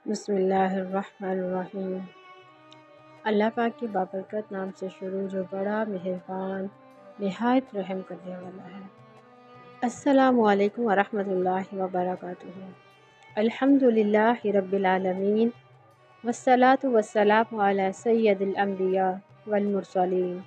بسم اللہ الرحمن الرحیم۔ اللہ پاک کے بابرکت نام سے شروع جو بڑا مہربان نہایت رحم کرنے والا ہے۔ السلام علیکم ورحمۃ اللہ وبرکاتہ۔ الحمد للہ رب العالمین والصلاة والسلام علی سید الانبیاء والمرسلین۔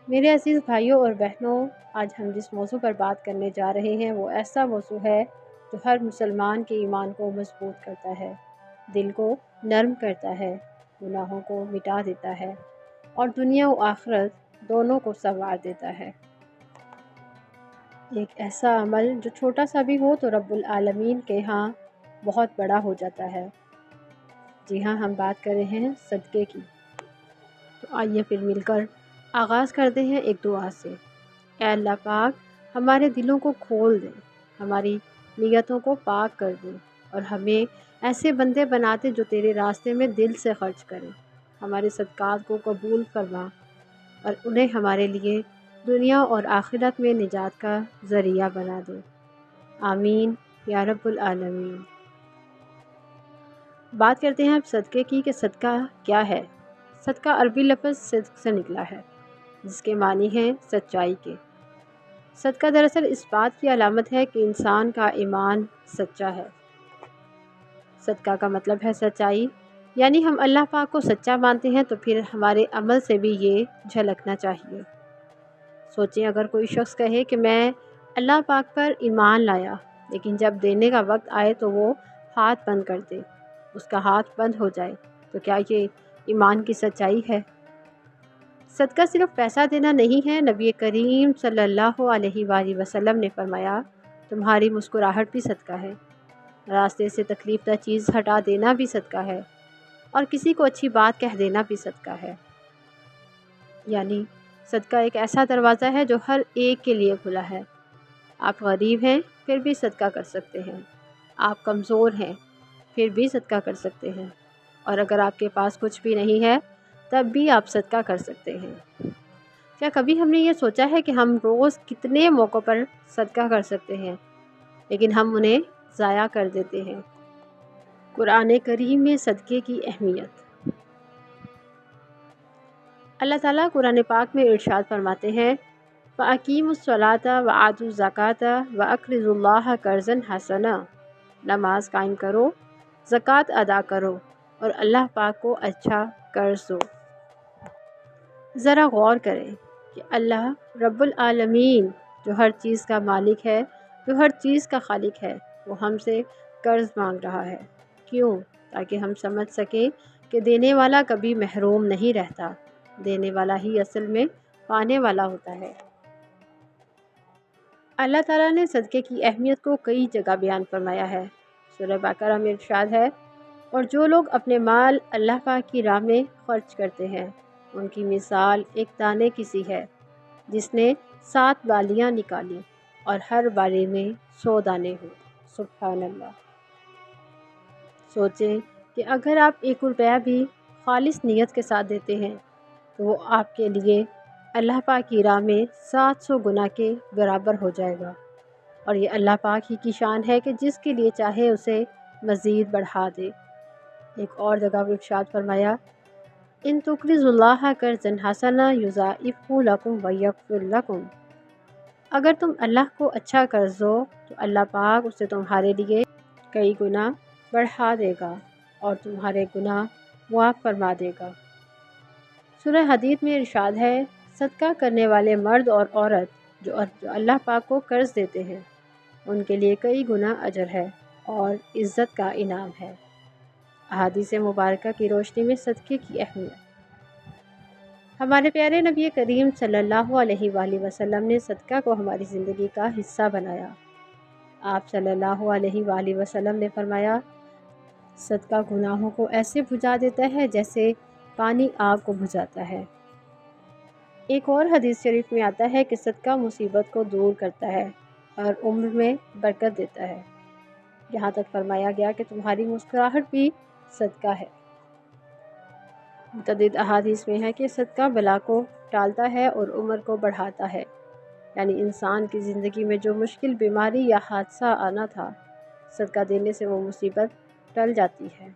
میرے عزیز بھائیوں اور بہنوں، آج ہم جس موضوع پر بات کرنے جا رہے ہیں وہ ایسا موضوع ہے جو ہر مسلمان کے ایمان کو مضبوط کرتا ہے، دل کو نرم کرتا ہے، گناہوں کو مٹا دیتا ہے اور دنیا و آخرت دونوں کو سنوار دیتا ہے۔ ایک ایسا عمل جو چھوٹا سا بھی ہو تو رب العالمین کے ہاں بہت بڑا ہو جاتا ہے۔ جی ہاں، ہم بات کر رہے ہیں صدقے کی۔ تو آئیے پھر مل کر آغاز کرتے ہیں ایک دعا سے۔ اے اللہ پاک، ہمارے دلوں کو کھول دے، ہماری نیتوں کو پاک کر دے اور ہمیں ایسے بندے بناتے جو تیرے راستے میں دل سے خرچ کریں۔ ہمارے صدقات کو قبول فرما اور انہیں ہمارے لیے دنیا اور آخرت میں نجات کا ذریعہ بنا دے۔ آمین یا رب العالمین۔ بات کرتے ہیں اب صدقے کی کہ صدقہ کیا ہے۔ صدقہ عربی لفظ صدق سے نکلا ہے، جس کے معنی ہیں سچائی کے۔ صدقہ دراصل اس بات کی علامت ہے کہ انسان کا ایمان سچا ہے۔ صدقہ کا مطلب ہے سچائی، یعنی ہم اللہ پاک کو سچا مانتے ہیں تو پھر ہمارے عمل سے بھی یہ جھلکنا چاہیے۔ سوچیں، اگر کوئی شخص کہے کہ میں اللہ پاک پر ایمان لایا، لیکن جب دینے کا وقت آئے تو وہ ہاتھ بند کر دے، اس کا ہاتھ بند ہو جائے، تو کیا یہ ایمان کی سچائی ہے؟ صدقہ صرف پیسہ دینا نہیں ہے۔ نبی کریم صلی اللہ علیہ وآلہ وسلم نے فرمایا، تمہاری مسکراہٹ بھی صدقہ ہے، راستے سے تکلیف دہ چیز ہٹا دینا بھی صدقہ ہے، اور کسی کو اچھی بات کہہ دینا بھی صدقہ ہے۔ یعنی صدقہ ایک ایسا دروازہ ہے جو ہر ایک کے لیے کھلا ہے۔ آپ غریب ہیں پھر بھی صدقہ کر سکتے ہیں، آپ کمزور ہیں پھر بھی صدقہ کر سکتے ہیں، اور اگر آپ کے پاس کچھ بھی نہیں ہے تب بھی آپ صدقہ کر سکتے ہیں۔ کیا کبھی ہم نے یہ سوچا ہے کہ ہم روز کتنے موقعوں پر صدقہ کر سکتے ہیں، لیکن ہم انہیں ضائع کر دیتے ہیں؟ قرآن کریم میں صدقے کی اہمیت۔ اللہ تعالیٰ قرآن پاک میں ارشاد فرماتے ہیں، فَأَقِیمُوا الصَّلَاةَ وَآتُوا الزَّکَاةَ وَأَقْرِضُوا اللَّهَ قَرْضًا حَسَنًا۔ نماز قائم کرو، زکوٰۃ ادا کرو اور اللہ پاک کو اچھا قرض دو۔ ذرا غور کریں کہ اللہ رب العالمین جو ہر چیز کا مالک ہے، جو ہر چیز کا خالق ہے، وہ ہم سے قرض مانگ رہا ہے۔ کیوں؟ تاکہ ہم سمجھ سکیں کہ دینے والا کبھی محروم نہیں رہتا، دینے والا ہی اصل میں پانے والا ہوتا ہے۔ اللہ تعالیٰ نے صدقے کی اہمیت کو کئی جگہ بیان فرمایا ہے۔ سورہ بقرہ میں ارشاد ہے، اور جو لوگ اپنے مال اللہ پاک کی راہ میں خرچ کرتے ہیں، ان کی مثال ایک دانے کی سی ہے جس نے 7 بالیاں نکالی اور ہر بالی میں 100 دانے ہوں۔ سبحان اللہ۔ سوچیں کہ اگر آپ 1 روپیہ بھی خالص نیت کے ساتھ دیتے ہیں تو وہ آپ کے لیے اللہ پاک کی راہ میں 700 گنا کے برابر ہو جائے گا، اور یہ اللہ پاک ہی کی شان ہے کہ جس کے لیے چاہے اسے مزید بڑھا دے۔ ایک اور جگہ پر ارشاد فرمایا، ان تقرضوا اللہ قرضا حسنا یضاعفہ لکم ویغفر لکم۔ اگر تم اللہ کو اچھا قرض دو تو اللہ پاک اسے تمہارے لیے کئی گنا بڑھا دے گا اور تمہارے گناہ معاف فرما دے گا۔ سورہ حدید میں ارشاد ہے، صدقہ کرنے والے مرد اور عورت جو اللہ پاک کو قرض دیتے ہیں، ان کے لیے کئی گنا اجر ہے اور عزت کا انعام ہے۔ احادیث مبارکہ کی روشنی میں صدقے کی اہمیت۔ ہمارے پیارے نبی کریم صلی اللہ علیہ وآلہ وسلم نے صدقہ کو ہماری زندگی کا حصہ بنایا۔ آپ صلی اللہ علیہ وآلہ وسلم نے فرمایا، صدقہ گناہوں کو ایسے بجھا دیتا ہے جیسے پانی آگ کو بجھاتا ہے۔ ایک اور حدیث شریف میں آتا ہے کہ صدقہ مصیبت کو دور کرتا ہے اور عمر میں برکت دیتا ہے۔ یہاں تک فرمایا گیا کہ تمہاری مسکراہٹ بھی صدقہ ہے۔ متعدد احادیث میں ہے کہ صدقہ بلا کو ٹالتا ہے اور عمر کو بڑھاتا ہے، یعنی انسان کی زندگی میں جو مشکل بیماری یا حادثہ آنا تھا، صدقہ دینے سے وہ مصیبت ٹل جاتی ہے۔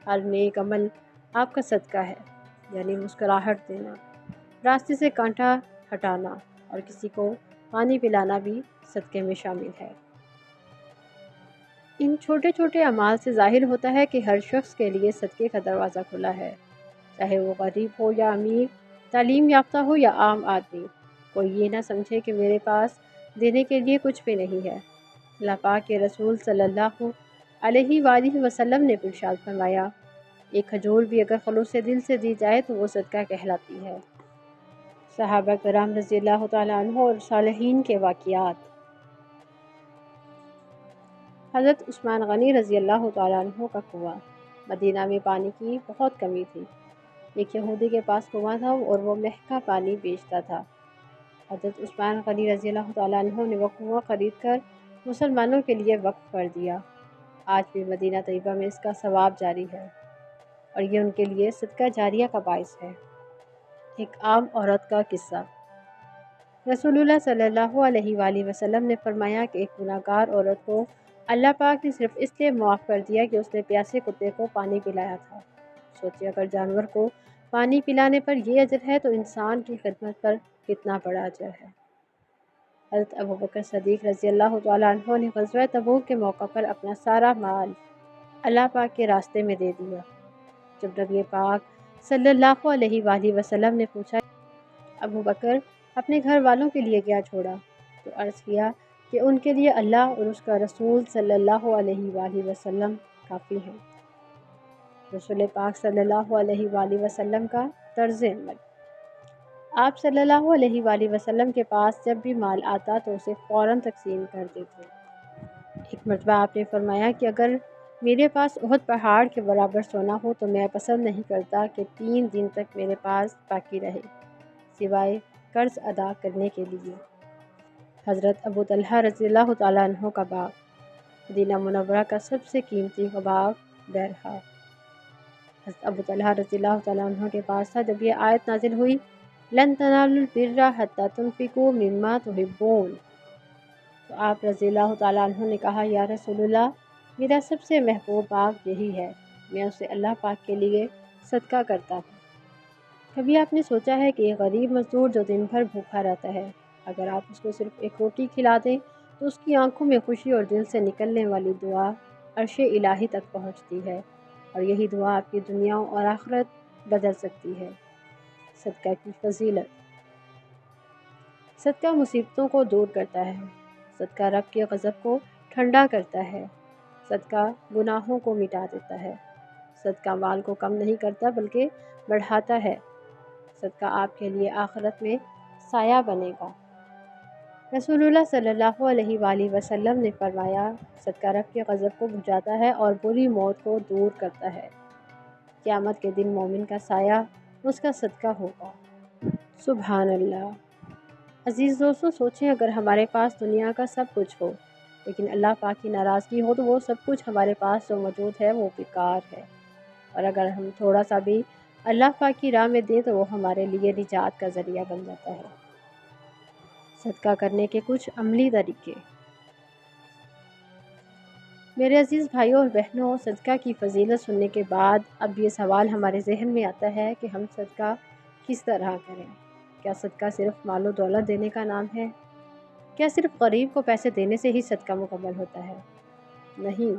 ہر نیک عمل آپ کا صدقہ ہے، یعنی مسکراہٹ دینا، راستے سے کانٹا ہٹانا اور کسی کو پانی پلانا بھی صدقے میں شامل ہے۔ ان چھوٹے چھوٹے اعمال سے ظاہر ہوتا ہے کہ ہر شخص کے لیے صدقے کا دروازہ کھلا ہے، چاہے وہ غریب ہو یا امیر، تعلیم یافتہ ہو یا عام آدمی۔ کوئی یہ نہ سمجھے کہ میرے پاس دینے کے لیے کچھ بھی نہیں ہے۔ اللہ پاک کے رسول صلی اللہ علیہ وآلہ وسلم نے ارشاد فرمایا، ایک کھجور بھی اگر خلوص دل سے دی جائے تو وہ صدقہ کہلاتی ہے۔ صحابہ کرام رضی اللہ تعالیٰ عنہ اور صالحین کے واقعات۔ حضرت عثمان غنی رضی اللہ تعالیٰ عنہ کا کنواں۔ مدینہ میں پانی کی بہت کمی تھی۔ ایک یہودی کے پاس کنواں تھا اور وہ مہنگا پانی بیچتا تھا۔ حضرت عثمان غنی رضی اللہ تعالیٰ عنہ نے وہ کنواں خرید کر مسلمانوں کے لیے وقف کر دیا۔ آج بھی مدینہ طیبہ میں اس کا ثواب جاری ہے اور یہ ان کے لیے صدقہ جاریہ کا باعث ہے۔ ایک عام عورت کا قصہ۔ رسول اللہ صلی اللہ علیہ وآلہ وسلم نے فرمایا کہ ایک گناہگار عورت کو اللہ پاک نے صرف اس لیے معاف کر دیا کہ اس نے پیاسے کتے کو پانی پلایا تھا۔ سوچیں اگر جانور کو پانی پلانے پر یہ اجر ہے تو انسان کی خدمت پر کتنا بڑا اجر ہے۔ حضرت ابوبکر صدیق رضی اللہ تعالیٰ عنہ نے غزوہ تبوک کے موقع پر اپنا سارا مال اللہ پاک کے راستے میں دے دیا۔ جب نبی پاک صلی اللہ علیہ وآلہ وسلم نے پوچھا ابوبکر اپنے گھر والوں کے لیے کیا چھوڑا، تو عرض کیا کہ ان کے لیے اللہ اور اس کا رسول صلی اللہ علیہ وآلہ وسلم کافی ہیں۔ رسول پاک صلی اللہ علیہ وآلہ وسلم کا طرز عمل۔ آپ صلی اللہ علیہ وآلہ وسلم کے پاس جب بھی مال آتا تو اسے فوراً تقسیم کر دیتے۔ ایک مرتبہ آپ نے فرمایا کہ اگر میرے پاس احد پہاڑ کے برابر سونا ہو تو میں پسند نہیں کرتا کہ 3 دن تک میرے پاس باقی رہے سوائے قرض ادا کرنے کے لیے۔ حضرت ابو طلحہ رضی اللہ تعالیٰ عنہ کا باغ۔ مدینہ منورہ کا سب سے قیمتی باغ بیرہا حضرت ابو طلحہ رضی اللہ تعالیٰ عنہ کے پاس تھا جب یہ آیت نازل ہوئی، لن تنالوا البر حتی تنفقوا مما تحبون، تو آپ رضی اللہ تعالیٰ عنہ نے کہا، یا رسول اللہ، میرا سب سے محبوب باغ یہی ہے، میں اسے اللہ پاک کے لیے صدقہ کرتا ہوں۔ کبھی آپ نے سوچا ہے کہ ایک غریب مزدور جو دن بھر بھوکا رہتا ہے، اگر آپ اس کو صرف ایک روٹی کھلا دیں تو اس کی آنکھوں میں خوشی اور دل سے نکلنے والی دعا عرش الہی تک پہنچتی ہے، اور یہی دعا آپ کی دنیا اور آخرت بدل سکتی ہے۔ صدقہ کی فضیلت۔ صدقہ مصیبتوں کو دور کرتا ہے، صدقہ رب کے غضب کو ٹھنڈا کرتا ہے، صدقہ گناہوں کو مٹا دیتا ہے، صدقہ مال کو کم نہیں کرتا بلکہ بڑھاتا ہے، صدقہ آپ کے لیے آخرت میں سایہ بنے گا۔ رسول اللہ صلی اللہ علیہ وآلہ وسلم نے فرمایا، صدقہ رب کے غضب کو بجھاتا ہے اور بری موت کو دور کرتا ہے۔ قیامت کے دن مومن کا سایہ اس کا صدقہ ہوگا۔ سبحان اللہ۔ عزیز دوستو، سوچیں اگر ہمارے پاس دنیا کا سب کچھ ہو لیکن اللہ پاک کی ناراضگی ہو تو وہ سب کچھ ہمارے پاس جو موجود ہے وہ بیکار ہے، اور اگر ہم تھوڑا سا بھی اللہ پاک کی راہ میں دیں تو وہ ہمارے لیے نجات کا ذریعہ بن جاتا ہے۔ صدقہ کرنے کے کچھ عملی طریقے۔ میرے عزیز بھائیوں اور بہنوں، صدقہ کی فضیلت سننے کے بعد اب یہ سوال ہمارے ذہن میں آتا ہے کہ ہم صدقہ کس طرح کریں؟ کیا صدقہ صرف مال و دولت دینے کا نام ہے؟ کیا صرف غریب کو پیسے دینے سے ہی صدقہ مکمل ہوتا ہے؟ نہیں،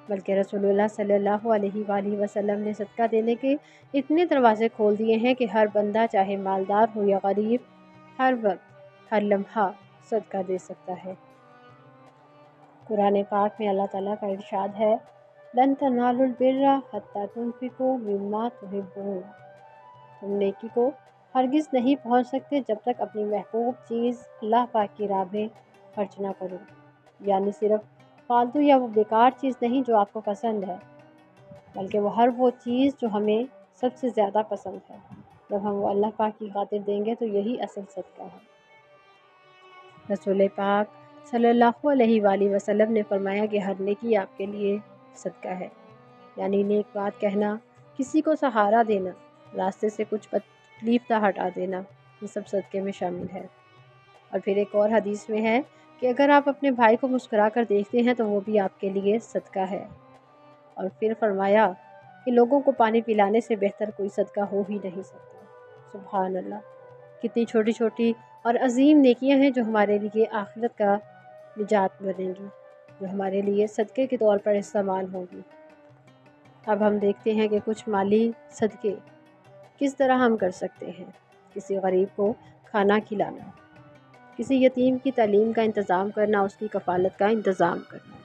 بلکہ رسول اللہ صلی اللہ علیہ وآلہ وسلم نے صدقہ دینے کے اتنے دروازے کھول دیے ہیں کہ ہر بندہ چاہے مالدار ہو یا غریب، ہر وقت، ہر لمحہ صدقہ دے سکتا ہے۔ قرآن پاک میں اللہ تعالیٰ کا ارشاد ہے، لن تنالوا البر حتی تنفقوا مما تحبون، تم نیکی کو ہرگز نہیں پہنچ سکتے جب تک اپنی محبوب چیز اللہ پاک کی راہ میں خرچ نہ کرو، یعنی صرف فالتو یا وہ بیکار چیز نہیں جو آپ کو پسند ہے، بلکہ وہ چیز جو ہمیں سب سے زیادہ پسند ہے۔ جب ہم وہ اللہ پاک کی خاطر دیں گے تو یہی اصل صدقہ ہے۔ رسول پاک صلی اللہ علیہ وآلہ وسلم نے فرمایا کہ ہر نیکی آپ کے لیے صدقہ ہے، یعنی نیک بات کہنا، کسی کو سہارا دینا، راستے سے کچھ تکلیف دہ ہٹا دینا، یہ سب صدقے میں شامل ہے۔ اور پھر ایک اور حدیث میں ہے کہ اگر آپ اپنے بھائی کو مسکرا کر دیکھتے ہیں تو وہ بھی آپ کے لیے صدقہ ہے، اور پھر فرمایا کہ لوگوں کو پانی پلانے سے بہتر کوئی صدقہ ہو ہی نہیں سکتا۔ سبحان اللہ! کتنی چھوٹی چھوٹی اور عظیم نیکیاں ہیں جو ہمارے لیے آخرت کا نجات بنیں گی، جو ہمارے لیے صدقے کے طور پر استعمال ہوں گی۔ اب ہم دیکھتے ہیں کہ کچھ مالی صدقے کس طرح ہم کر سکتے ہیں۔ کسی غریب کو کھانا کھلانا، کسی یتیم کی تعلیم کا انتظام کرنا، اس کی کفالت کا انتظام کرنا،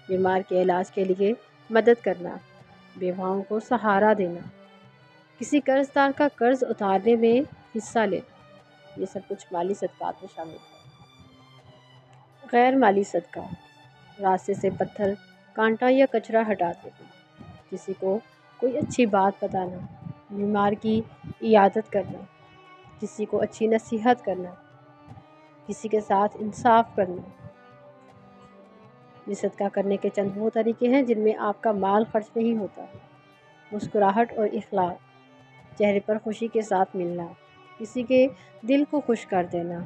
بیمار کے علاج کے لیے مدد کرنا، بیواؤں کو سہارا دینا، کسی قرض دار کا قرض اتارنے میں حصہ لینا، یہ سب کچھ مالی صدقات میں شامل ہے۔ غیر مالی صدقہ، راستے سے پتھر، کانٹا یا کچرا ہٹا دینا، کسی کو کوئی اچھی بات بتانا، بیمار کی عیادت کرنا، کسی کو اچھی نصیحت کرنا، کسی کے ساتھ انصاف کرنا۔ یہ صدقہ کرنے کے چند وہ طریقے ہیں جن میں آپ کا مال خرچ نہیں ہوتا۔ مسکراہٹ اور اخلاق، چہرے پر خوشی کے ساتھ ملنا، کسی کے دل کو خوش کر دینا،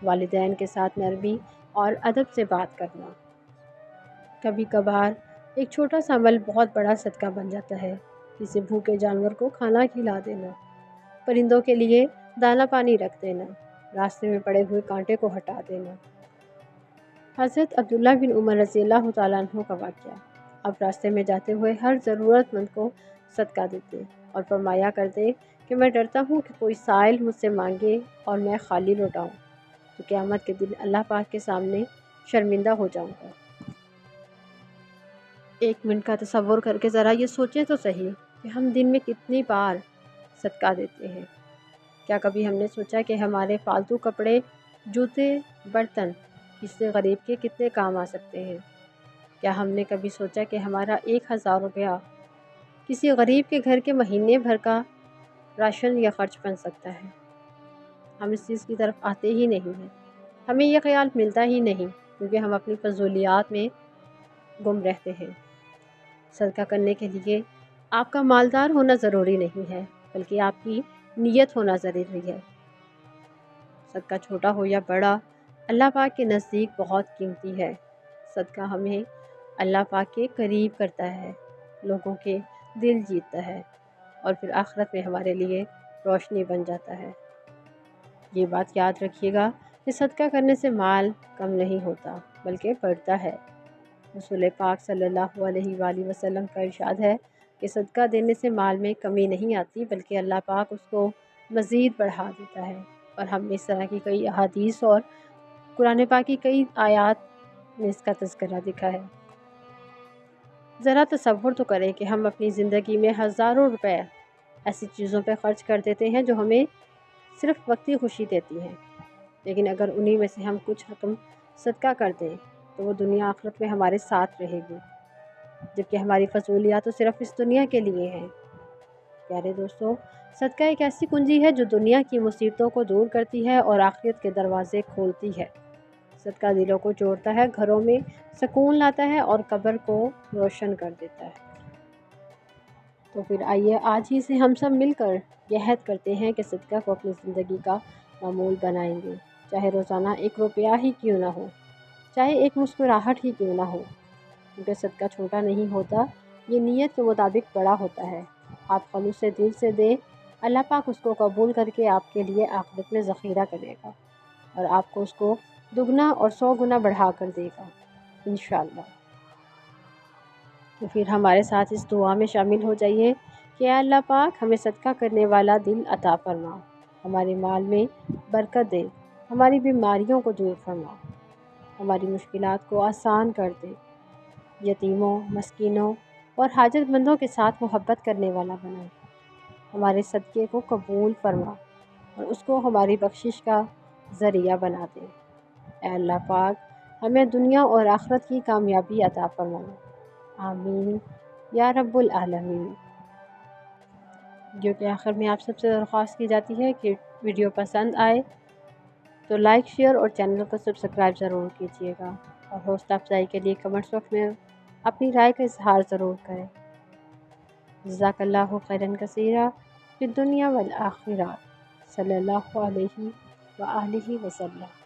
والدین کے ساتھ نرمی اور ادب سے بات کرنا۔ کبھی کبھار ایک چھوٹا سا عمل بہت بڑا صدقہ بن جاتا ہے، کسی بھوکے جانور کو کھانا کھلا دینا، پرندوں کے لیے دانہ پانی رکھ دینا، راستے میں پڑے ہوئے کانٹے کو ہٹا دینا۔ حضرت عبداللہ بن عمر رضی اللہ تعالیٰ عنہ کا واقعہ۔ اب راستے میں جاتے ہوئے ہر ضرورت مند کو صدقہ دیتے اور فرمایا کرتے کہ میں ڈرتا ہوں کہ کوئی سائل مجھ سے مانگے اور میں خالی لوٹاؤں تو قیامت کے دن اللہ پاک کے سامنے شرمندہ ہو جاؤں گا۔ ایک منٹ کا تصور کر کے ذرا یہ سوچیں تو صحیح کہ ہم دن میں کتنی بار صدقہ دیتے ہیں۔ کیا کبھی ہم نے سوچا کہ ہمارے فالتو کپڑے، جوتے، برتن کسی غریب کے کتنے کام آ سکتے ہیں؟ کیا ہم نے کبھی سوچا کہ ہمارا 1000 روپیہ کسی غریب کے گھر کے مہینے بھر کا راشن یا خرچ بن سکتا ہے؟ ہم اس چیز کی طرف آتے ہی نہیں ہیں، ہمیں یہ خیال ملتا ہی نہیں، کیونکہ ہم اپنی فضولیات میں گم رہتے ہیں۔ صدقہ کرنے کے لیے آپ کا مالدار ہونا ضروری نہیں ہے، بلکہ آپ کی نیت ہونا ضروری ہے۔ صدقہ چھوٹا ہو یا بڑا، اللہ پاک کے نزدیک بہت قیمتی ہے۔ صدقہ ہمیں اللہ پاک کے قریب کرتا ہے، لوگوں کے دل جیتتا ہے اور پھر آخرت میں ہمارے لیے روشنی بن جاتا ہے۔ یہ بات یاد رکھیے گا کہ صدقہ کرنے سے مال کم نہیں ہوتا بلکہ بڑھتا ہے۔ رسول پاک صلی اللہ علیہ وآلہ وسلم کا ارشاد ہے کہ صدقہ دینے سے مال میں کمی نہیں آتی بلکہ اللہ پاک اس کو مزید بڑھا دیتا ہے، اور ہم نے اس طرح کی کئی احادیث اور قرآن پاک کی کئی آیات میں اس کا تذکرہ دکھا ہے۔ ذرا تصور تو کریں کہ ہم اپنی زندگی میں ہزاروں روپے ایسی چیزوں پہ خرچ کر دیتے ہیں جو ہمیں صرف وقتی خوشی دیتی ہیں، لیکن اگر انہی میں سے ہم کچھ رقم صدقہ کر دیں تو وہ دنیا آخرت میں ہمارے ساتھ رہے گی، جبکہ ہماری فضولیات تو صرف اس دنیا کے لیے ہیں۔ پیارے دوستو، صدقہ ایک ایسی کنجی ہے جو دنیا کی مصیبتوں کو دور کرتی ہے اور آخرت کے دروازے کھولتی ہے۔ صدقہ دلوں کو جوڑتا ہے، گھروں میں سکون لاتا ہے اور قبر کو روشن کر دیتا ہے۔ تو پھر آئیے آج ہی سے ہم سب مل کر یہ عہد کرتے ہیں کہ صدقہ کو اپنی زندگی کا معمول بنائیں گے، چاہے روزانہ 1 روپیہ ہی کیوں نہ ہو، چاہے ایک مسکراہٹ ہی کیوں نہ ہو، کیونکہ صدقہ چھوٹا نہیں ہوتا، یہ نیت کے مطابق بڑا ہوتا ہے۔ آپ خلوص دل سے دیں، اللہ پاک اس کو قبول کر کے آپ کے لیے آخرت میں ذخیرہ کرے گا اور آپ کو اس کو دگنا اور 100 گنا بڑھا کر دے گا انشاءاللہ۔ تو پھر ہمارے ساتھ اس دعا میں شامل ہو جائیے کہ اے اللہ پاک ہمیں صدقہ کرنے والا دل عطا فرما، ہمارے مال میں برکت دے، ہماری بیماریوں کو دور فرما، ہماری مشکلات کو آسان کر دے، یتیموں، مسکینوں اور حاجت مندوں کے ساتھ محبت کرنے والا بنا، ہمارے صدقے کو قبول فرما اور اس کو ہماری بخشش کا ذریعہ بنا دے۔ اے اللہ پاک ہمیں دنیا اور آخرت کی کامیابی عطا فرما، آمین یا رب العالمین۔ جو کہ آخر میں آپ سب سے درخواست کی جاتی ہے کہ ویڈیو پسند آئے تو لائک، شیئر اور چینل کو سبسکرائب ضرور کیجیے گا، اور حوصلہ افزائی کے لیے کمنٹس باکس میں اپنی رائے کا اظہار ضرور کریں۔ جزاک اللہ خیرا کثیرا فی الدنیا والآخرہ، صلی اللہ علیہ وآلہ وسلم۔